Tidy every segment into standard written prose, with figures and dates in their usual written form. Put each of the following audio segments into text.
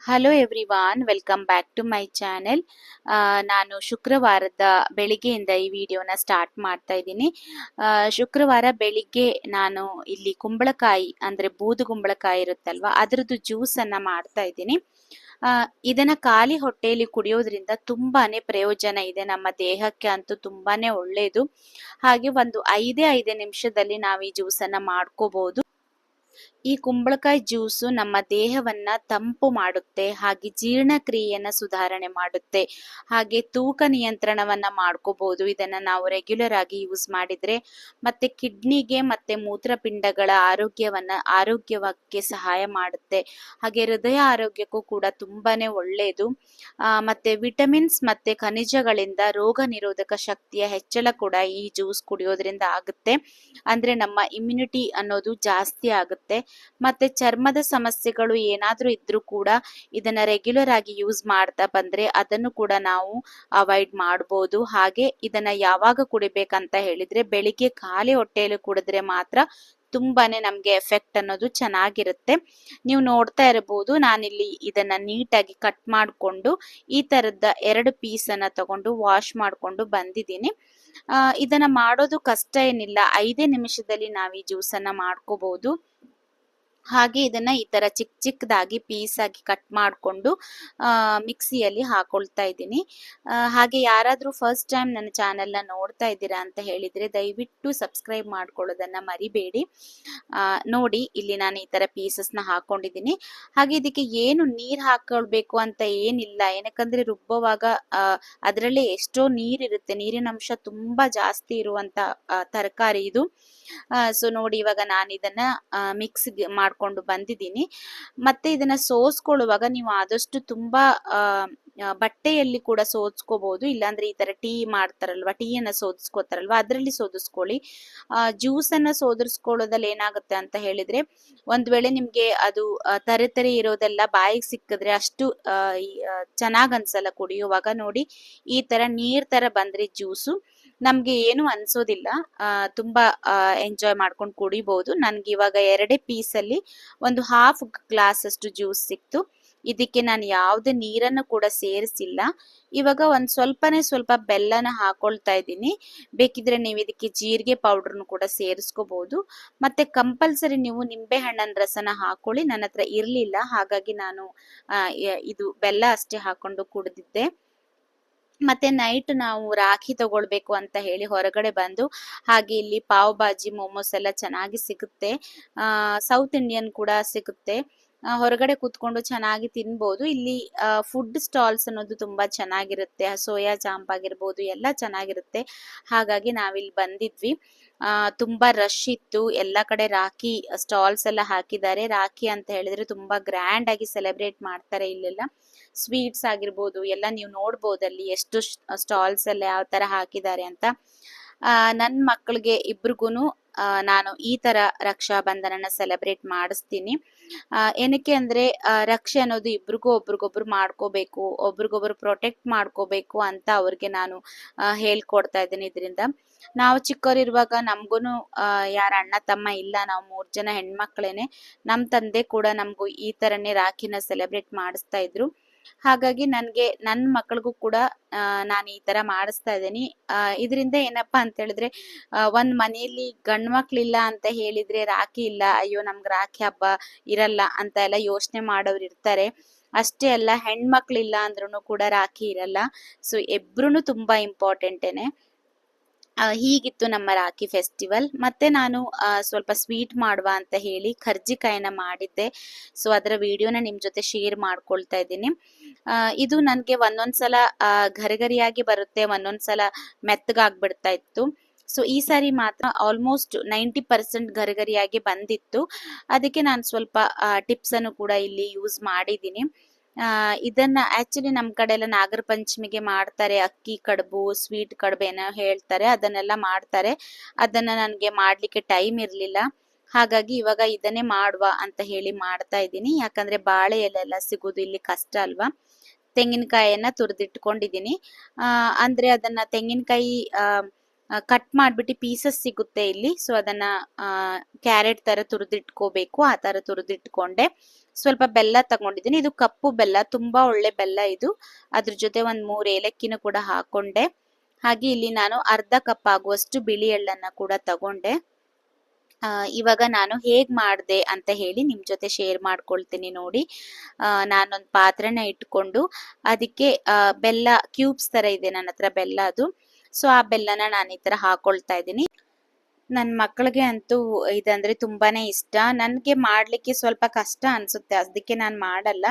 Hello everyone, welcome back to my channel. ನಾನು ಶುಕ್ರವಾರದ ಬೆಳಿಗ್ಗೆಯಿಂದ ಈ ವಿಡಿಯೋನ ಸ್ಟಾರ್ಟ್ ಮಾಡ್ತಾ ಇದ್ದೀನಿ. ಶುಕ್ರವಾರ ಬೆಳಿಗ್ಗೆ ನಾನು ಇಲ್ಲಿ ಕುಂಬಳಕಾಯಿ ಅಂದ್ರೆ ಬೂದು ಕುಂಬಳಕಾಯಿ ಇರುತ್ತಲ್ವಾ, ಅದ್ರದ್ದು ಜ್ಯೂಸ್ ಅನ್ನ ಮಾಡ್ತಾ ಇದ್ದೀನಿ. ಇದನ್ನ ಖಾಲಿ ಹೊಟ್ಟೆಯಲ್ಲಿ ಕುಡಿಯೋದ್ರಿಂದ ತುಂಬಾನೇ ಪ್ರಯೋಜನ ಇದೆ, ನಮ್ಮ ದೇಹಕ್ಕೆ ಅಂತೂ ತುಂಬಾನೇ ಒಳ್ಳೆಯದು. ಹಾಗೆ ಒಂದು 5 ನಿಮಿಷದಲ್ಲಿ ನಾವು ಈ ಜ್ಯೂಸ್ ಅನ್ನ ಮಾಡ್ಕೋಬಹುದು. ಈ ಕುಂಬಳಕಾಯಿ ಜ್ಯೂಸು ನಮ್ಮ ದೇಹವನ್ನ ತಂಪು ಮಾಡುತ್ತೆ, ಹಾಗೆ ಜೀರ್ಣಕ್ರಿಯೆಯನ್ನ ಸುಧಾರಣೆ ಮಾಡುತ್ತೆ, ಹಾಗೆ ತೂಕ ನಿಯಂತ್ರಣವನ್ನ ಮಾಡ್ಕೋಬಹುದು ಇದನ್ನ ನಾವು ರೆಗ್ಯುಲರ್ ಆಗಿ ಯೂಸ್ ಮಾಡಿದ್ರೆ. ಮತ್ತೆ ಕಿಡ್ನಿಗೆ ಮತ್ತೆ ಮೂತ್ರಪಿಂಡಗಳ ಆರೋಗ್ಯಕ್ಕೆ ಸಹಾಯ ಮಾಡುತ್ತೆ. ಹಾಗೆ ಹೃದಯ ಆರೋಗ್ಯಕ್ಕೂ ಕೂಡ ತುಂಬಾನೇ ಒಳ್ಳೆಯದು. ಮತ್ತೆ ವಿಟಮಿನ್ಸ್ ಮತ್ತೆ ಖನಿಜಗಳಿಂದ ರೋಗ ನಿರೋಧಕ ಶಕ್ತಿಯ ಹೆಚ್ಚಳ ಕೂಡ ಈ ಜ್ಯೂಸ್ ಕುಡಿಯೋದ್ರಿಂದ ಆಗುತ್ತೆ. ಅಂದ್ರೆ ನಮ್ಮ ಇಮ್ಯುನಿಟಿ ಅನ್ನೋದು ಜಾಸ್ತಿ ಆಗುತ್ತೆ. ಮತ್ತೆ ಚರ್ಮದ ಸಮಸ್ಯೆಗಳು ಏನಾದ್ರೂ ಇದ್ರೂ ಕೂಡ ಇದನ್ನ ರೆಗ್ಯುಲರ್ ಆಗಿ ಯೂಸ್ ಮಾಡ್ತಾ ಬಂದ್ರೆ ಅದನ್ನು ಕೂಡ ನಾವು ಅವಾಯ್ಡ್ ಮಾಡಬಹುದು. ಹಾಗೆ ಇದನ್ನ ಯಾವಾಗ ಕುಡಿಬೇಕಂತ ಹೇಳಿದ್ರೆ ಬೆಳಿಗ್ಗೆ ಖಾಲಿ ಹೊಟ್ಟೆಯಲ್ಲಿ ಕುಡಿದ್ರೆ ಮಾತ್ರ ತುಂಬಾನೇ ನಮ್ಗೆ ಎಫೆಕ್ಟ್ ಅನ್ನೋದು ಚೆನ್ನಾಗಿರುತ್ತೆ. ನೀವು ನೋಡ್ತಾ ಇರಬಹುದು, ನಾನಿಲ್ಲಿ ಇದನ್ನ ನೀಟಾಗಿ ಕಟ್ ಮಾಡಿಕೊಂಡು ಈ ತರದ 2 ಪೀಸ್ ಅನ್ನ ತಗೊಂಡು ವಾಶ್ ಮಾಡ್ಕೊಂಡು ಬಂದಿದ್ದೀನಿ. ಇದನ್ನ ಮಾಡೋದು ಕಷ್ಟ ಏನಿಲ್ಲ, 5 ನಿಮಿಷದಲ್ಲಿ ನಾವು ಈ ಜ್ಯೂಸ್ ಅನ್ನ ಮಾಡ್ಕೋಬಹುದು. ಹಾಗೆ ಇದನ್ನ ಈ ತರ ಚಿಕ್ಕ ಚಿಕ್ಕದಾಗಿ ಪೀಸ್ ಆಗಿ ಕಟ್ ಮಾಡಿಕೊಂಡು ಮಿಕ್ಸಿಯಲ್ಲಿ ಹಾಕೊಳ್ತಾ ಇದ್ದೀನಿ. ಹಾಗೆ ಯಾರಾದ್ರೂ ಫಸ್ಟ್ ಟೈಮ್ ನನ್ನ ಚಾನೆಲ್ ನ ನೋಡ್ತಾ ಇದ್ದೀರಾ ಅಂತ ಹೇಳಿದ್ರೆ ದಯವಿಟ್ಟು ಸಬ್ಸ್ಕ್ರೈಬ್ ಮಾಡ್ಕೊಳ್ಳೋದನ್ನ ಮರಿಬೇಡಿ. ನೋಡಿ, ಇಲ್ಲಿ ನಾನು ಈ ತರ ಪೀಸಸ್ ನ ಹಾಕೊಂಡಿದ್ದೀನಿ. ಹಾಗೆ ಇದಕ್ಕೆ ಏನು ನೀರ್ ಹಾಕೊಳ್ಬೇಕು ಅಂತ ಏನಿಲ್ಲ, ಏನಕ್ಕಂದ್ರೆ ರುಬ್ಬುವಾಗ ಅದರಲ್ಲಿ ಎಷ್ಟೋ ನೀರಿರುತ್ತೆ, ನೀರಿನ ಅಂಶ ತುಂಬಾ ಜಾಸ್ತಿ ಇರುವಂತ ತರಕಾರಿ ಇದು. ಸೊ ನೋಡಿ, ಇವಾಗ ನಾನು ಇದನ್ನ ಮಿಕ್ಸ್ ಮಾಡ್ಕೊಂಡು ಬಂದಿದ್ದೀನಿ. ಮತ್ತೆ ಇದನ್ನ ಸೋಸ್ಕೊಳ್ಳುವಾಗ ನೀವು ಆದಷ್ಟು ತುಂಬಾ ಬಟ್ಟೆಯಲ್ಲಿ ಕೂಡ ಸೋದ್ಸ್ಕೋಬಹುದು, ಇಲ್ಲಾಂದ್ರೆ ಈ ತರ ಟೀ ಮಾಡ್ತಾರಲ್ವಾ, ಟೀಯನ್ನ ಸೋದಿಸ್ಕೋತಾರಲ್ವಾ ಅದ್ರಲ್ಲಿ ಸೋದಿಸ್ಕೊಳ್ಳಿ. ಜ್ಯೂಸ್ ಅನ್ನ ಸೋದಿಸ್ಕೊಳ್ಳೋದ್ರಲ್ಲಿ ಏನಾಗುತ್ತೆ ಅಂತ ಹೇಳಿದ್ರೆ, ಒಂದ್ ವೇಳೆ ನಿಮ್ಗೆ ಅದು ತರೆ ಇರೋದೆಲ್ಲ ಬಾಯಿಗೆ ಸಿಕ್ಕಿದ್ರೆ ಅಷ್ಟು ಚೆನ್ನಾಗ್ ಅನ್ಸಲ್ಲ ಕುಡಿಯುವಾಗ. ನೋಡಿ, ಈ ತರ ನೀರ್ ತರ ಬಂದ್ರೆ ಜ್ಯೂಸು ನಮ್ಗೆ ಏನು ಅನ್ಸೋದಿಲ್ಲ, ತುಂಬಾ ಎಂಜಾಯ್ ಮಾಡ್ಕೊಂಡು ಕುಡಿಬಹುದು. ನನ್ಗೆ ಇವಾಗ 2 ಪೀಸಲ್ಲಿ ಒಂದು ಹಾಫ್ ಗ್ಲಾಸ್ ಅಷ್ಟು ಜ್ಯೂಸ್ ಸಿಕ್ತು. ಇದಕ್ಕೆ ನಾನು ಯಾವುದೇ ನೀರನ್ನು ಕೂಡ ಸೇರಿಸಿಲ್ಲ. ಇವಾಗ ಒಂದ್ ಸ್ವಲ್ಪ ಬೆಲ್ಲನ ಹಾಕೊಳ್ತಾ ಇದ್ದೀನಿ. ಬೇಕಿದ್ರೆ ನೀವು ಇದಕ್ಕೆ ಜೀರಿಗೆ ಪೌಡರ್ನು ಕೂಡ ಸೇರಿಸ್ಕೋಬಹುದು. ಮತ್ತೆ ಕಂಪಲ್ಸರಿ ನೀವು ನಿಂಬೆ ಹಣ್ಣಿನ ರಸನ ಹಾಕೊಳ್ಳಿ. ನನ್ನ ಹತ್ರ ಇರ್ಲಿಲ್ಲ, ಹಾಗಾಗಿ ನಾನು ಇದು ಬೆಲ್ಲ ಅಷ್ಟೇ ಹಾಕೊಂಡು ಕುಡಿದಿದ್ದೆ. ಮತ್ತೆ ನೈಟ್ ನಾವು ರಾಖಿ ತಗೊಳ್ಬೇಕು ಅಂತ ಹೇಳಿ ಹೊರಗಡೆ ಬಂದು, ಹಾಗೆ ಇಲ್ಲಿ ಪಾವ್ ಭಾಜಿ ಮೋಮೋಸ್ ಎಲ್ಲ ಚೆನ್ನಾಗಿ ಸಿಗುತ್ತೆ, ಸೌತ್ ಇಂಡಿಯನ್ ಕೂಡ ಸಿಗುತ್ತೆ. ಹೊರಗಡೆ ಕೂತ್ಕೊಂಡು ಚೆನ್ನಾಗಿ ತಿನ್ಬಹುದು. ಇಲ್ಲಿ ಫುಡ್ ಸ್ಟಾಲ್ಸ್ ಅನ್ನೋದು ತುಂಬಾ ಚೆನ್ನಾಗಿರುತ್ತೆ, ಸೋಯಾ ಜಾಂಪ್ ಆಗಿರ್ಬೋದು ಎಲ್ಲ ಚೆನ್ನಾಗಿರುತ್ತೆ. ಹಾಗಾಗಿ ನಾವಿಲ್ಲಿ ಬಂದಿದ್ವಿ. ತುಂಬಾ ರಶ್ ಇತ್ತು, ಎಲ್ಲ ಕಡೆ ರಾಖಿ ಸ್ಟಾಲ್ಸ್ ಎಲ್ಲ ಹಾಕಿದ್ದಾರೆ. ರಾಖಿ ಅಂತ ಹೇಳಿದ್ರೆ ತುಂಬಾ ಗ್ರ್ಯಾಂಡ್ ಆಗಿ ಸೆಲೆಬ್ರೇಟ್ ಮಾಡ್ತಾರೆ ಇಲ್ಲೆಲ್ಲ. ಸ್ವೀಟ್ಸ್ ಆಗಿರ್ಬೋದು ಎಲ್ಲ ನೀವು ನೋಡ್ಬೋದು ಅಲ್ಲಿ ಎಷ್ಟು ಸ್ಟಾಲ್ಸ್ ಎಲ್ಲ ಯಾವ ತರ ಹಾಕಿದ್ದಾರೆ ಅಂತ. ನನ್ನ ಮಕ್ಕಳಿಗೆ ಇಬ್ರಿಗೂನು ನಾನು ಈ ತರ ರಕ್ಷಾ ಬಂಧನನ ಸೆಲೆಬ್ರೇಟ್ ಮಾಡಿಸ್ತೀನಿ. ಏನಕ್ಕೆ ಅಂದ್ರೆ ರಕ್ಷೆ ಅನ್ನೋದು ಇಬ್ರಿಗೂ ಒಬ್ರಿಗೊಬ್ರು ಮಾಡ್ಕೋಬೇಕು, ಒಬ್ರಿಗೊಬ್ರು ಪ್ರೊಟೆಕ್ಟ್ ಮಾಡ್ಕೋಬೇಕು ಅಂತ ಅವ್ರಿಗೆ ನಾನು ಹೇಳ್ಕೊಡ್ತಾ ಇದ್ದೀನಿ. ಇದರಿಂದ ನಾವು ಚಿಕ್ಕವರಿರುವಾಗ ನಮ್ಗೂನು ಯಾರ ಅಣ್ಣ ತಮ್ಮ ಇಲ್ಲ, ನಾವು 3 ಜನ ಹೆಣ್ಮಕ್ಳೇನೆ. ನಮ್ ತಂದೆ ಕೂಡ ನಮ್ಗೂ ಈ ತರನೇ ರಾಖಿನ ಸೆಲೆಬ್ರೇಟ್ ಮಾಡಿಸ್ತಾ ಇದ್ರು. ಹಾಗಾಗಿ ನನ್ ಮಕ್ಕಳಿಗೂ ಕೂಡ ನಾನು ಈ ತರ ಮಾಡಿಸ್ತಾ ಇದ್ದೀನಿ. ಇದರಿಂದ ಏನಪ್ಪಾ ಅಂತ ಹೇಳಿದ್ರೆ, ಒಂದ್ ಮನೆಯಲ್ಲಿ ಗಂಡ್ ಮಕ್ಳಿಲ್ಲ ಅಂತ ಹೇಳಿದ್ರೆ ರಾಖಿ ಇಲ್ಲ, ಅಯ್ಯೋ ನಮ್ಗೆ ರಾಖಿ ಹಬ್ಬ ಇರಲ್ಲ ಅಂತ ಎಲ್ಲ ಯೋಚನೆ ಮಾಡೋರು ಇರ್ತಾರೆ. ಅಷ್ಟೇ ಅಲ್ಲ, ಹೆಣ್ಮಕ್ಳಿಲ್ಲ ಅಂದ್ರೂ ಕೂಡ ರಾಖಿ ಇರಲ್ಲ. ಸೊ ಇಬ್ರುನು ತುಂಬಾ ಇಂಪಾರ್ಟೆಂಟೇನೆ. ಹೀಗಿತ್ತು ನಮ್ಮ ರಾಖಿ ಫೆಸ್ಟಿವಲ್. ಮತ್ತೆ ನಾನು ಸ್ವಲ್ಪ ಸ್ವೀಟ್ ಮಾಡುವ ಅಂತ ಹೇಳಿ ಕರ್ಜಿಕಾಯಿನ ಮಾಡಿದ್ದೆ. ಸೊ ಅದರ ವಿಡಿಯೋನ ನಿಮ್ ಜೊತೆ ಶೇರ್ ಮಾಡ್ಕೊಳ್ತಾ ಇದ್ದೀನಿ. ಇದು ನನ್ಗೆ ಒಂದೊಂದ್ಸಲ ಗರಿಗರಿಯಾಗಿ ಬರುತ್ತೆ, ಒಂದೊಂದ್ಸಲ ಮೆತ್ತಗಾಗ್ಬಿಡ್ತಾ ಇತ್ತು. ಸೊ ಈ ಸಾರಿ ಮಾತ್ರ ಆಲ್ಮೋಸ್ಟ್ 90% ಗರಿಗರಿಯಾಗಿ ಬಂದಿತ್ತು. ಅದಕ್ಕೆ ನಾನು ಸ್ವಲ್ಪ ಟಿಪ್ಸ್ ಅನ್ನು ಕೂಡ ಇಲ್ಲಿ ಯೂಸ್ ಮಾಡಿದ್ದೀನಿ. ಇದನ್ನ ಆಕ್ಚುಲಿ ನಮ್ ಕಡೆ ಎಲ್ಲ ನಾಗರ ಪಂಚಮಿಗೆ ಮಾಡ್ತಾರೆ, ಅಕ್ಕಿ ಕಡುಬು, ಸ್ವೀಟ್ ಕಡುಬು ಏನೋ ಹೇಳ್ತಾರೆ, ಅದನ್ನೆಲ್ಲ ಮಾಡ್ತಾರೆ. ಅದನ್ನ ನನ್ಗೆ ಮಾಡ್ಲಿಕ್ಕೆ ಟೈಮ್ ಇರ್ಲಿಲ್ಲ, ಹಾಗಾಗಿ ಇವಾಗ ಇದನ್ನೇ ಮಾಡುವ ಅಂತ ಹೇಳಿ ಮಾಡ್ತಾ ಇದ್ದೀನಿ. ಯಾಕಂದ್ರೆ ಬಾಳೆ ಎಲೆಲ್ಲ ಸಿಗೋದು ಇಲ್ಲಿ ಕಷ್ಟ ಅಲ್ವಾ. ತೆಂಗಿನಕಾಯಿಯನ್ನ ತುರಿದಿಟ್ಕೊಂಡಿದ್ದೀನಿ. ಅಂದ್ರೆ ಅದನ್ನ ತೆಂಗಿನಕಾಯಿ ಕಟ್ ಮಾಡಿಬಿಟ್ಟು ಪೀಸಸ್ ಸಿಗುತ್ತೆ ಇಲ್ಲಿ. ಸೊ ಅದನ್ನ ಕ್ಯಾರೆಟ್ ತರ ತುರಿದಿಟ್ಕೋಬೇಕು. ಆ ತರ ತುರಿದಿಟ್ಕೊಂಡೆ. ಸ್ವಲ್ಪ ಬೆಲ್ಲ ತಗೊಂಡಿದ್ದೀನಿ. ಇದು ಕಪ್ಪು ಬೆಲ್ಲ, ತುಂಬಾ ಒಳ್ಳೆ ಬೆಲ್ಲ ಇದು. ಅದ್ರ ಜೊತೆ ಒಂದ್ 3 ಏಲಕ್ಕಿನೂ ಕೂಡ ಹಾಕೊಂಡೆ. ಹಾಗೆ ಇಲ್ಲಿ ನಾನು ಅರ್ಧ ಕಪ್ ಆಗುವಷ್ಟು ಬಿಳಿ ಎಳ್ಳನ್ನ ಕೂಡ ತಗೊಂಡೆ. ಇವಾಗ ನಾನು ಹೇಗ್ ಮಾಡಿದೆ ಅಂತ ಹೇಳಿ ನಿಮ್ ಜೊತೆ ಶೇರ್ ಮಾಡ್ಕೊಳ್ತೀನಿ ನೋಡಿ. ನಾನೊಂದು ಪಾತ್ರೆನ ಇಟ್ಕೊಂಡು ಅದಕ್ಕೆ ಬೆಲ್ಲ ಕ್ಯೂಬ್ಸ್ ತರ ಇದೆ ನನ್ನ ಹತ್ರ ಬೆಲ್ಲ ಅದು. ಸೊ ಆ ಬೆಲ್ಲನ ನಾನು ಈ ತರ ಹಾಕೊಳ್ತಾ ಇದ್ದೀನಿ. ನನ್ನ ಮಕ್ಕಳಿಗೆ ಅಂತೂ ಇದಂದ್ರೆ ತುಂಬಾನೇ ಇಷ್ಟ. ನನ್ಗೆ ಮಾಡ್ಲಿಕ್ಕೆ ಸ್ವಲ್ಪ ಕಷ್ಟ ಅನ್ಸುತ್ತೆ, ಅದಕ್ಕೆ ನಾನು ಮಾಡಲ್ಲ.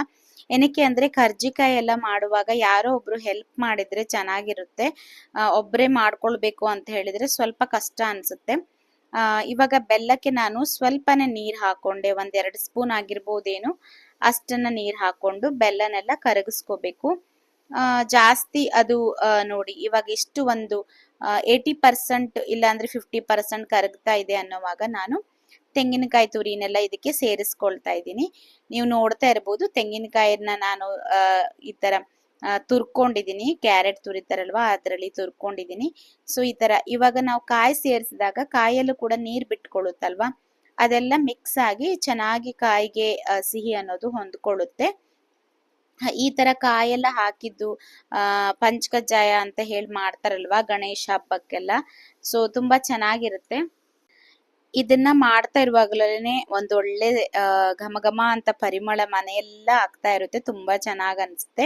ಏನಕ್ಕೆ ಅಂದ್ರೆ ಕರ್ಜಿಕಾಯಿ ಎಲ್ಲ ಮಾಡುವಾಗ ಯಾರೋ ಒಬ್ರು ಹೆಲ್ಪ್ ಮಾಡಿದ್ರೆ ಚೆನ್ನಾಗಿರುತ್ತೆ. ಒಬ್ರೇ ಮಾಡ್ಕೊಳ್ಬೇಕು ಅಂತ ಹೇಳಿದ್ರೆ ಸ್ವಲ್ಪ ಕಷ್ಟ ಅನ್ಸುತ್ತೆ. ಇವಾಗ ಬೆಲ್ಲಕ್ಕೆ ನಾನು ಸ್ವಲ್ಪನೇ ನೀರ್ ಹಾಕೊಂಡೆ, 1-2 ಸ್ಪೂನ್ ಆಗಿರ್ಬೋದೇನು ಅಷ್ಟನ್ನ ನೀರ್ ಹಾಕೊಂಡು ಬೆಲ್ಲನೆಲ್ಲ ಕರಗಿಸ್ಕೋಬೇಕು. ಜಾಸ್ತಿ ಅದು ನೋಡಿ ಇವಾಗ ಎಷ್ಟು ಒಂದು 80% ಇಲ್ಲ ಅಂದ್ರೆ 50% ಕರಗ್ತಾ ಇದೆ ಅನ್ನೋವಾಗ ನಾನು ತೆಂಗಿನಕಾಯಿ ತುರಿನೆಲ್ಲ ಇದಕ್ಕೆ ಸೇರಿಸ್ಕೊಳ್ತಾ ಇದ್ದೀನಿ. ನೀವು ನೋಡ್ತಾ ಇರ್ಬೋದು ತೆಂಗಿನಕಾಯಿನ ನಾನು ಈ ತರ ತುರ್ಕೊಂಡಿದ್ದೀನಿ, ಕ್ಯಾರೆಟ್ ತುರಿತಾರಲ್ವಾ ಅದರಲ್ಲಿ ತುರ್ಕೊಂಡಿದ್ದೀನಿ. ಸೊ ಈ ತರ ಇವಾಗ ನಾವು ಕಾಯಿ ಸೇರಿಸಿದಾಗ ಕಾಯಲ್ಲೂ ಕೂಡ ನೀರ್ ಬಿಟ್ಕೊಳ್ಳುತ್ತಲ್ವಾ, ಅದೆಲ್ಲ ಮಿಕ್ಸ್ ಆಗಿ ಚೆನ್ನಾಗಿ ಕಾಯಿಗೆ ಸಿಹಿ ಅನ್ನೋದು ಹೊಂದ್ಕೊಳ್ಳುತ್ತೆ. ಈ ತರ ಕಾಯೆಲ್ಲ ಹಾಕಿದ್ದು ಪಂಚಕಜ್ಜಾಯ ಅಂತ ಹೇಳಿ ಮಾಡ್ತಾರಲ್ವಾ ಗಣೇಶ ಹಬ್ಬಕ್ಕೆಲ್ಲ. ಸೊ ತುಂಬಾ ಚೆನ್ನಾಗಿರುತ್ತೆ. ಇದನ್ನ ಮಾಡ್ತಾ ಇರುವಾಗಲೇ ಒಂದೊಳ್ಳೆ ಘಮ ಘಮ ಅಂತ ಪರಿಮಳ ಮನೆಯೆಲ್ಲ ಆಗ್ತಾ ಇರುತ್ತೆ, ತುಂಬಾ ಚೆನ್ನಾಗ್ ಅನ್ಸುತ್ತೆ.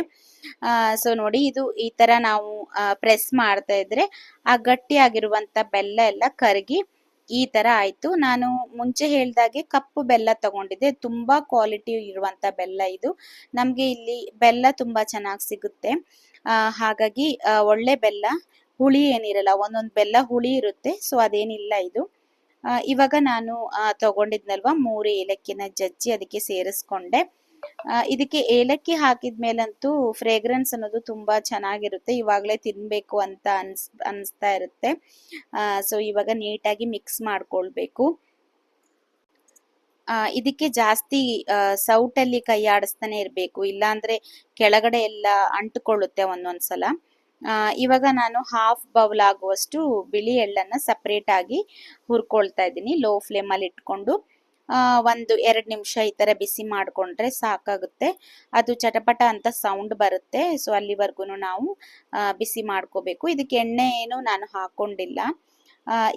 ಸೊ ನೋಡಿ ಇದು ಈ ತರ ನಾವು ಪ್ರೆಸ್ ಮಾಡ್ತಾ ಇದ್ರೆ ಆ ಗಟ್ಟಿಯಾಗಿರುವಂತ ಬೆಲ್ಲ ಎಲ್ಲ ಕರಗಿ ಈ ತರ ಆಯ್ತು. ನಾನು ಮುಂಚೆ ಹೇಳ್ದಾಗೆ ಕಪ್ಪು ಬೆಲ್ಲ ತಗೊಂಡಿದ್ದೆ, ತುಂಬಾ ಕ್ವಾಲಿಟಿ ಇರುವಂತ ಬೆಲ್ಲ ಇದು. ನಮ್ಗೆ ಇಲ್ಲಿ ಬೆಲ್ಲ ತುಂಬಾ ಚೆನ್ನಾಗಿ ಸಿಗುತ್ತೆ. ಹಾಗಾಗಿ ಒಳ್ಳೆ ಬೆಲ್ಲ, ಹುಳಿ ಏನಿರಲ್ಲ, ಒಂದೊಂದ್ ಬೆಲ್ಲ ಹುಳಿ ಇರುತ್ತೆ. ಸೊ ಅದೇನಿಲ್ಲ ಇದು. ಇವಾಗ ನಾನು ತಗೊಂಡಿದ್ನಲ್ವಾ 3 ಏಲಕ್ಕಿನ ಜಜ್ಜಿ ಅದಕ್ಕೆ ಸೇರಿಸ್ಕೊಂಡೆ. ಇದಕ್ಕೆ ಏಲಕ್ಕಿ ಹಾಕಿದ್ಮೇಲಂತೂ ಫ್ರೇಗ್ರೆನ್ಸ್ ಅನ್ನೋದು ತುಂಬಾ ಚೆನ್ನಾಗಿರುತ್ತೆ. ಇವಾಗ್ಲೇ ತಿನ್ಬೇಕು ಅಂತ ಅನ್ಸ್ತಾ ಇರುತ್ತೆ. ಸೊ ಇವಾಗ ನೀಟಾಗಿ ಮಿಕ್ಸ್ ಮಾಡ್ಕೊಳ್ಬೇಕು. ಇದಕ್ಕೆ ಜಾಸ್ತಿ ಸೌಟಲ್ಲಿ ಕೈ ಆಡಿಸ್ತಾನೆ ಇರ್ಬೇಕು, ಇಲ್ಲಾಂದ್ರೆ ಕೆಳಗಡೆ ಎಲ್ಲ ಅಂಟುಕೊಳ್ಳುತ್ತೆ ಒಂದೊಂದ್ಸಲ. ಇವಾಗ ನಾನು ಹಾಫ್ ಬೌಲ್ ಆಗುವಷ್ಟು ಬಿಳಿ ಎಳ್ಳನ್ನ ಸಪರೇಟ್ ಆಗಿ ಹುರ್ಕೊಳ್ತಾ ಇದ್ದೀನಿ. ಲೋ ಫ್ಲೇಮ್ ಅಲ್ಲಿ ಇಟ್ಕೊಂಡು 1-2 ನಿಮಿಷ ಈ ತರ ಬಿಸಿ ಮಾಡ್ಕೊಂಡ್ರೆ ಸಾಕಾಗುತ್ತೆ. ಅದು ಚಟಪಟ ಅಂತ ಸೌಂಡ್ ಬರುತ್ತೆ. ಸೊ ಅಲ್ಲಿವರೆಗೂ ನಾವು ಬಿಸಿ ಮಾಡ್ಕೋಬೇಕು. ಇದಕ್ಕೆ ಎಣ್ಣೆ ಏನು ನಾನು ಹಾಕೊಂಡಿಲ್ಲ.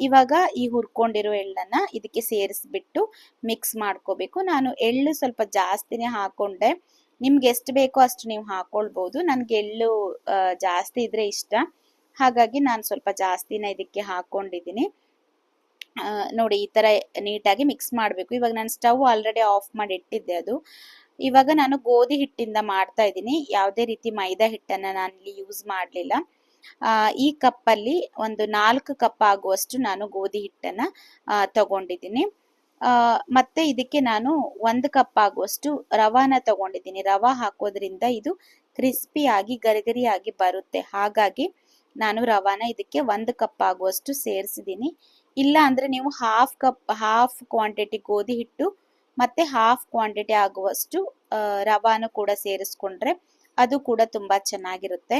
ಇವಾಗ ಈ ಹುರ್ಕೊಂಡಿರೋ ಎಳ್ಳನ್ನ ಇದಕ್ಕೆ ಸೇರಿಸ್ಬಿಟ್ಟು ಮಿಕ್ಸ್ ಮಾಡ್ಕೋಬೇಕು. ನಾನು ಎಳ್ಳು ಸ್ವಲ್ಪ ಜಾಸ್ತಿನೇ ಹಾಕೊಂಡೆ. ನಿಮ್ಗೆ ಎಷ್ಟು ಬೇಕೋ ಅಷ್ಟು ನೀವು ಹಾಕೊಳ್ಬಹುದು. ನನ್ಗೆ ಎಳ್ಳು ಜಾಸ್ತಿ ಇದ್ರೆ ಇಷ್ಟ, ಹಾಗಾಗಿ ನಾನು ಸ್ವಲ್ಪ ಜಾಸ್ತಿನ ಇದಕ್ಕೆ ಹಾಕೊಂಡಿದ್ದೀನಿ. ನೋಡಿ ಈ ತರ ನೀಟಾಗಿ ಮಿಕ್ಸ್ ಮಾಡಬೇಕು. ಇವಾಗ ನಾನು ಸ್ಟವ್ ಆಲ್ರೆಡಿ ಆಫ್ ಮಾಡಿ ಇಟ್ಟಿದ್ದೆ ಅದು. ಇವಾಗ ನಾನು ಗೋಧಿ ಹಿಟ್ಟಿಂದ ಮಾಡ್ತಾ ಇದ್ದೀನಿ, ಯಾವುದೇ ರೀತಿ ಮೈದಾ ಹಿಟ್ಟನ್ನ ನಾನು ಇಲ್ಲಿ ಯೂಸ್ ಮಾಡಲಿಲ್ಲ. ಈ ಕಪ್ಪಲ್ಲಿ ಒಂದು 4 ಕಪ್ ಆಗುವಷ್ಟು ನಾನು ಗೋಧಿ ಹಿಟ್ಟನ್ನ ತಗೊಂಡಿದ್ದೀನಿ. ಮತ್ತೆ ಇದಕ್ಕೆ ನಾನು 1 ಕಪ್ ಆಗುವಷ್ಟು ರವಾನ ತಗೊಂಡಿದ್ದೀನಿ. ರವಾ ಹಾಕೋದ್ರಿಂದ ಇದು ಕ್ರಿಸ್ಪಿಯಾಗಿ ಗರಿಗರಿಯಾಗಿ ಬರುತ್ತೆ. ಹಾಗಾಗಿ ನಾನು ರವಾನ ಇದಕ್ಕೆ 1 ಕಪ್ ಆಗುವಷ್ಟು ಸೇರಿಸಿದ್ದೀನಿ. ಇಲ್ಲ ಅಂದ್ರೆ ನೀವು ಹಾಫ್ ಕ್ವಾಂಟಿಟಿ ಗೋಧಿ ಹಿಟ್ಟು ಮತ್ತೆ ಹಾಫ್ ಕ್ವಾಂಟಿಟಿ ಆಗುವಷ್ಟು ರವಾನು ಕೂಡ ಸೇರಿಸ್ಕೊಂಡ್ರೆ ಅದು ಕೂಡ ತುಂಬಾ ಚೆನ್ನಾಗಿರುತ್ತೆ.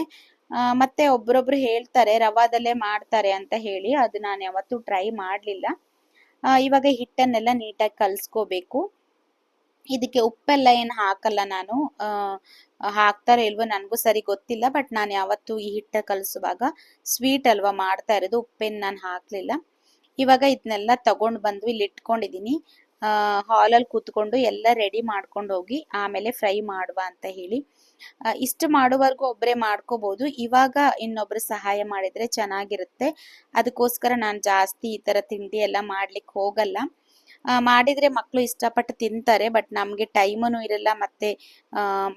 ಮತ್ತೆ ಒಬ್ರೊಬ್ರು ಹೇಳ್ತಾರೆ ರವಾದಲ್ಲೇ ಮಾಡ್ತಾರೆ ಅಂತ ಹೇಳಿ, ಅದು ನಾನು ಯಾವತ್ತೂ ಟ್ರೈ ಮಾಡಲಿಲ್ಲ. ಇವಾಗ ಹಿಟ್ಟನ್ನೆಲ್ಲ ನೀಟಾಗಿ ಕಲ್ಸ್ಕೋಬೇಕು. ಇದಕ್ಕೆ ಉಪ್ಪೆಲ್ಲ ಏನು ಹಾಕಲ್ಲ ನಾನು. ಹಾಕ್ತಾರೋ ಇಲ್ವೋ ನನಗೂ ಸರಿ ಗೊತ್ತಿಲ್ಲ, ಬಟ್ ನಾನು ಯಾವತ್ತು ಈ ಹಿಟ್ಟ ಕಲಸುವಾಗ ಸ್ವೀಟ್ ಅಲ್ವಾ ಮಾಡ್ತಾ ಇರೋದು, ಉಪ್ಪೇನು ನಾನು ಹಾಕ್ಲಿಲ್ಲ. ಇವಾಗ ಇದನ್ನೆಲ್ಲ ತಗೊಂಡು ಬಂದು ಇಲ್ಲಿ ಇಟ್ಕೊಂಡಿದ್ದೀನಿ. ಹಾಲಲ್ಲಿ ಕೂತ್ಕೊಂಡು ಎಲ್ಲ ರೆಡಿ ಮಾಡ್ಕೊಂಡು ಹೋಗಿ ಆಮೇಲೆ ಫ್ರೈ ಮಾಡುವ ಅಂತ ಹೇಳಿ. ಇಷ್ಟು ಮಾಡುವವರೆಗೂ ಒಬ್ಬರೇ ಮಾಡ್ಕೋಬಹುದು. ಇವಾಗ ಇನ್ನೊಬ್ರು ಸಹಾಯ ಮಾಡಿದ್ರೆ ಚೆನ್ನಾಗಿರುತ್ತೆ. ಅದಕ್ಕೋಸ್ಕರ ನಾನು ಜಾಸ್ತಿ ಈ ತರ ತಿಂಡಿ ಎಲ್ಲ ಮಾಡ್ಲಿಕ್ಕೆ ಹೋಗಲ್ಲ. ಮಾಡಿದ್ರೆ ಮಕ್ಕಳು ಇಷ್ಟಪಟ್ಟು ತಿಂತಾರೆ, ಬಟ್ ನಮ್ಗೆ ಟೈಮನು ಇರಲ್ಲ, ಮತ್ತೆ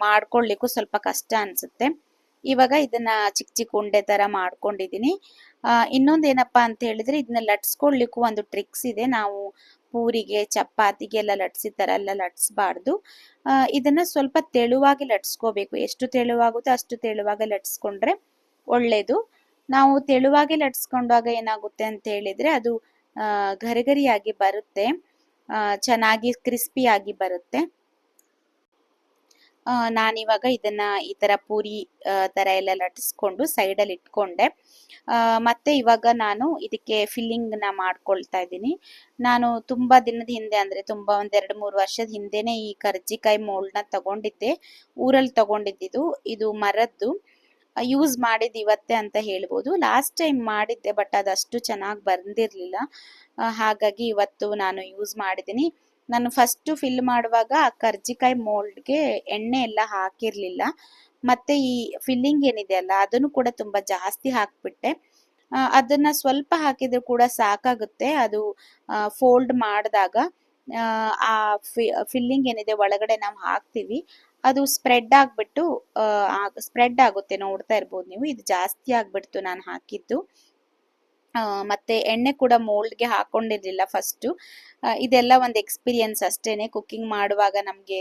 ಮಾಡ್ಕೊಳ್ಲಿಕ್ಕೂ ಸ್ವಲ್ಪ ಕಷ್ಟ ಅನ್ಸುತ್ತೆ. ಇವಾಗ ಇದನ್ನ ಚಿಕ್ಕ ಚಿಕ್ಕ ಉಂಡೆ ತರ ಮಾಡ್ಕೊಂಡಿದೀನಿ. ಇನ್ನೊಂದೇನಪ್ಪಾ ಅಂತ ಹೇಳಿದ್ರೆ ಇದನ್ನ ಲಟ್ಸ್ಕೊಳ್ಲಿಕ್ಕೂ ಒಂದು ಟ್ರಿಕ್ಸ್ ಇದೆ. ನಾವು ಪೂರಿಗೆ ಚಪಾತಿಗೆ ಎಲ್ಲ ಲಟ್ಸಿ ತರ ಎಲ್ಲ ಲಟ್ಸ್ಬಾರ್ದು. ಇದನ್ನ ಸ್ವಲ್ಪ ತೆಳುವಾಗಿ ಲಟ್ಸ್ಕೋಬೇಕು. ಎಷ್ಟು ತೆಳುವಾಗುತ್ತೋ ಅಷ್ಟು ತೆಳುವಾಗಿ ಲಟ್ಸ್ಕೊಂಡ್ರೆ ಒಳ್ಳೇದು. ನಾವು ತೆಳುವಾಗಿ ಲಟ್ಸ್ಕೊಂಡಾಗ ಏನಾಗುತ್ತೆ ಅಂತ ಹೇಳಿದ್ರೆ ಅದು ಗರಿಗರಿಯಾಗಿ ಬರುತ್ತೆ, ಚೆನ್ನಾಗಿ ಕ್ರಿಸ್ಪಿಯಾಗಿ ಬರುತ್ತೆ. ನಾನಿವಾಗ ಇದನ್ನ ಈ ತರ ಪೂರಿ ತರ ಎಲ್ಲ ಲಟ್ಟಿಸ್ಕೊಂಡು ಸೈಡಲ್ಲಿ ಇಟ್ಕೊಂಡೆ. ಮತ್ತೆ ಇವಾಗ ನಾನು ಇದಕ್ಕೆ ಫಿಲ್ಲಿಂಗ್ ನ ಮಾಡ್ಕೊಳ್ತಾ ಇದ್ದೀನಿ. ನಾನು ತುಂಬಾ ದಿನದ ಹಿಂದೆ, ಅಂದ್ರೆ ತುಂಬಾ ಒಂದ್ 2-3 ವರ್ಷದ ಹಿಂದೆನೆ ಈ ಕರ್ಜಿಕಾಯಿ ಮೋಲ್ಡ್ ನ ತಗೊಂಡಿದ್ದೆ. ಊರಲ್ಲಿ ತಗೊಂಡಿದ್ದು, ಇದು ಮರದ್ದು. ಯೂಸ್ ಮಾಡಿದ್ ಇವತ್ತೇ ಅಂತ ಹೇಳ್ಬೋದು. ಲಾಸ್ಟ್ ಟೈಮ್ ಮಾಡಿದ್ದೆ, ಬಟ್ ಅದಷ್ಟು ಚೆನ್ನಾಗಿ ಬಂದಿರ್ಲಿಲ್ಲ. ಹಾಗಾಗಿ ಇವತ್ತು ನಾನು ಯೂಸ್ ಮಾಡಿದ್ದೀನಿ. ನಾನು ಫಸ್ಟ್ ಫಿಲ್ ಮಾಡುವಾಗ ಆ ಕರ್ಜಿಕಾಯಿ ಮೋಲ್ಡ್ಗೆ ಎಣ್ಣೆ ಎಲ್ಲ ಹಾಕಿರ್ಲಿಲ್ಲ. ಮತ್ತೆ ಈ ಫಿಲ್ಲಿಂಗ್ ಏನಿದೆ ಅಲ್ಲ, ಅದನ್ನು ಕೂಡ ತುಂಬಾ ಜಾಸ್ತಿ ಹಾಕ್ಬಿಟ್ಟೆ. ಅದನ್ನ ಸ್ವಲ್ಪ ಹಾಕಿದ್ರು ಕೂಡ ಸಾಕಾಗುತ್ತೆ. ಅದು ಫೋಲ್ಡ್ ಮಾಡಿದಾಗ ಆ ಫಿಲ್ಲಿಂಗ್ ಏನಿದೆ ಒಳಗಡೆ ನಾವು ಹಾಕ್ತಿವಿ, ಅದು ಸ್ಪ್ರೆಡ್ ಆಗ್ಬಿಟ್ಟು ಸ್ಪ್ರೆಡ್ ಆಗುತ್ತೆ. ನೋಡ್ತಾ ಇರ್ಬೋದು ನೀವು, ಇದು ಜಾಸ್ತಿ ಆಗ್ಬಿಡ್ತು ನಾನು ಹಾಕಿದ್ದು. ಮತ್ತೆ ಎಣ್ಣೆ ಕೂಡ ಮೋಲ್ಡ್ಗೆ ಹಾಕೊಂಡಿರ್ಲಿಲ್ಲ ಫಸ್ಟು. ಇದೆಲ್ಲ ಒಂದು ಎಕ್ಸ್ಪೀರಿಯನ್ಸ್ ಅಷ್ಟೇನೆ. ಕುಕ್ಕಿಂಗ್ ಮಾಡುವಾಗ ನಮಗೆ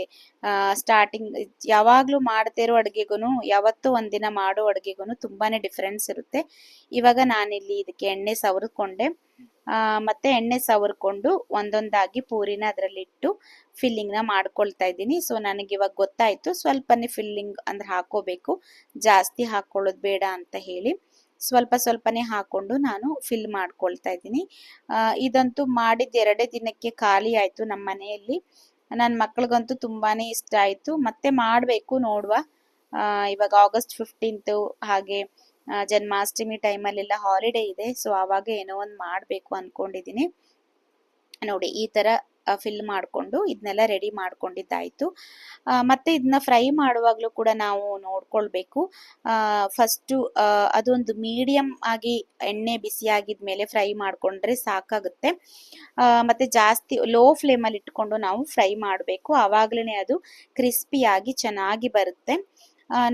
ಸ್ಟಾರ್ಟಿಂಗ್ ಯಾವಾಗಲೂ ಮಾಡ್ತಾ ಇರೋ ಅಡುಗೆಗೂ ಯಾವತ್ತೂ ಒಂದಿನ ಮಾಡೋ ಅಡುಗೆಗೂ ತುಂಬಾನೇ ಡಿಫ್ರೆನ್ಸ್ ಇರುತ್ತೆ. ಇವಾಗ ನಾನಿಲ್ಲಿ ಇದಕ್ಕೆ ಎಣ್ಣೆ ಸವರ್ಕೊಂಡೆ. ಮತ್ತೆ ಎಣ್ಣೆ ಸವರ್ಕೊಂಡು ಒಂದೊಂದಾಗಿ ಪೂರಿನ ಅದರಲ್ಲಿ ಇಟ್ಟು ಫಿಲ್ಲಿಂಗ್ ನ ಮಾಡ್ಕೊಳ್ತಾ ಇದ್ದೀನಿ. ಸೊ ನನಗೆ ಇವಾಗ ಗೊತ್ತಾಯ್ತು, ಸ್ವಲ್ಪನೇ ಫಿಲ್ಲಿಂಗ್ ಅಂದ್ರೆ ಹಾಕೋಬೇಕು, ಜಾಸ್ತಿ ಹಾಕೊಳ್ಳೋದು ಬೇಡ ಅಂತ ಹೇಳಿ ಸ್ವಲ್ಪ ಸ್ವಲ್ಪನೇ ಹಾಕೊಂಡು ನಾನು ಫಿಲ್ ಮಾಡ್ಕೊಳ್ತಾ ಇದ್ದೀನಿ. ಇದಂತೂ ಮಾಡಿದ 2 ದಿನಕ್ಕೆ ಖಾಲಿ ಆಯ್ತು ನಮ್ಮ ಮನೆಯಲ್ಲಿ. ನನ್ನ ಮಕ್ಳಿಗಂತೂ ತುಂಬಾನೇ ಇಷ್ಟ ಆಯ್ತು. ಮತ್ತೆ ಮಾಡ್ಬೇಕು, ನೋಡುವ. ಇವಾಗ August 15th ಹಾಗೆ ಜನ್ಮಾಷ್ಟಮಿ ಟೈಮಲ್ಲೆಲ್ಲ ಹಾಲಿಡೇ ಇದೆ. ಸೊ ಆವಾಗ ಏನೋ ಒಂದು ಮಾಡ್ಬೇಕು ಅನ್ಕೊಂಡಿದೀನಿ. ನೋಡಿ, ಈ ತರ ಫಿಲ್ ಮಾಡ್ಕೊಂಡು ಇದನ್ನೆಲ್ಲ ರೆಡಿ ಮಾಡ್ಕೊಂಡಿದ್ದಾಯ್ತು. ಮತ್ತೆ ಇದನ್ನ ಫ್ರೈ ಮಾಡುವಾಗ್ಲೂ ಕೂಡ ನಾವು ನೋಡ್ಕೊಳ್ಬೇಕು. ಫಸ್ಟ್ ಅದೊಂದು ಮೀಡಿಯಂ ಆಗಿ ಎಣ್ಣೆ ಬಿಸಿ ಆಗಿದ್ಮೇಲೆ ಫ್ರೈ ಮಾಡ್ಕೊಂಡ್ರೆ ಸಾಕಾಗುತ್ತೆ. ಮತ್ತೆ ಜಾಸ್ತಿ ಲೋ ಫ್ಲೇಮ್ ಅಲ್ಲಿ ಇಟ್ಕೊಂಡು ನಾವು ಫ್ರೈ ಮಾಡಬೇಕು, ಆವಾಗ್ಲೇ ಅದು ಕ್ರಿಸ್ಪಿಯಾಗಿ ಚೆನ್ನಾಗಿ ಬರುತ್ತೆ.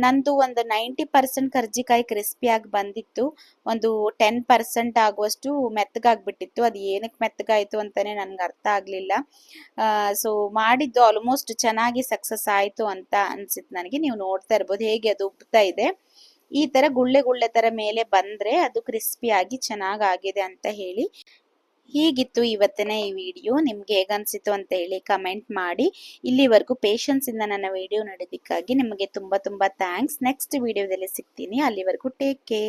ನಂದು ಒಂದು 90% ಕರ್ಜಿಕಾಯಿ ಕ್ರಿಸ್ಪಿಯಾಗಿ ಬಂದಿತ್ತು. ಒಂದು 10% ಆಗುವಷ್ಟು ಮೆತ್ತಗಾಗ್ಬಿಟ್ಟಿತ್ತು. ಅದು ಏನಕ್ಕೆ ಮೆತ್ತಗಾಯ್ತು ಅಂತಾನೆ ನನ್ಗೆ ಅರ್ಥ ಆಗ್ಲಿಲ್ಲ. ಸೊ ಮಾಡಿದ್ದು ಆಲ್ಮೋಸ್ಟ್ ಚೆನ್ನಾಗಿ ಸಕ್ಸಸ್ ಆಯ್ತು ಅಂತ ಅನ್ಸಿತ್ತು ನನಗೆ. ನೀವು ನೋಡ್ತಾ ಇರ್ಬೋದು ಹೇಗೆ ಅದು ಉಬ್ತಾ ಇದೆ. ಈ ತರ ಗುಳ್ಳೆ ಗುಳ್ಳೆ ತರ ಮೇಲೆ ಬಂದ್ರೆ ಅದು ಕ್ರಿಸ್ಪಿಯಾಗಿ ಚೆನ್ನಾಗಿ ಆಗಿದೆ ಅಂತ ಹೇಳಿ. ಹೀಗಿತ್ತು ಇವತ್ತಿನ ಈ ವಿಡಿಯೋ. ನಿಮ್ಗೆ ಹೇಗನ್ಸಿತು ಅಂತ ಹೇಳಿ ಕಮೆಂಟ್ ಮಾಡಿ. ಇಲ್ಲಿವರೆಗೂ ಪೇಷನ್ಸ್ ಇಂದ ನನ್ನ ವಿಡಿಯೋ ನೋಡೋದಕ್ಕಾಗಿ ನಿಮಗೆ ತುಂಬಾ ತುಂಬಾ ಥ್ಯಾಂಕ್ಸ್. ನೆಕ್ಸ್ಟ್ ವಿಡಿಯೋದಲ್ಲಿ ಸಿಗ್ತೀನಿ. ಅಲ್ಲಿವರೆಗೂ ಟೇಕ್ ಕೇರ್.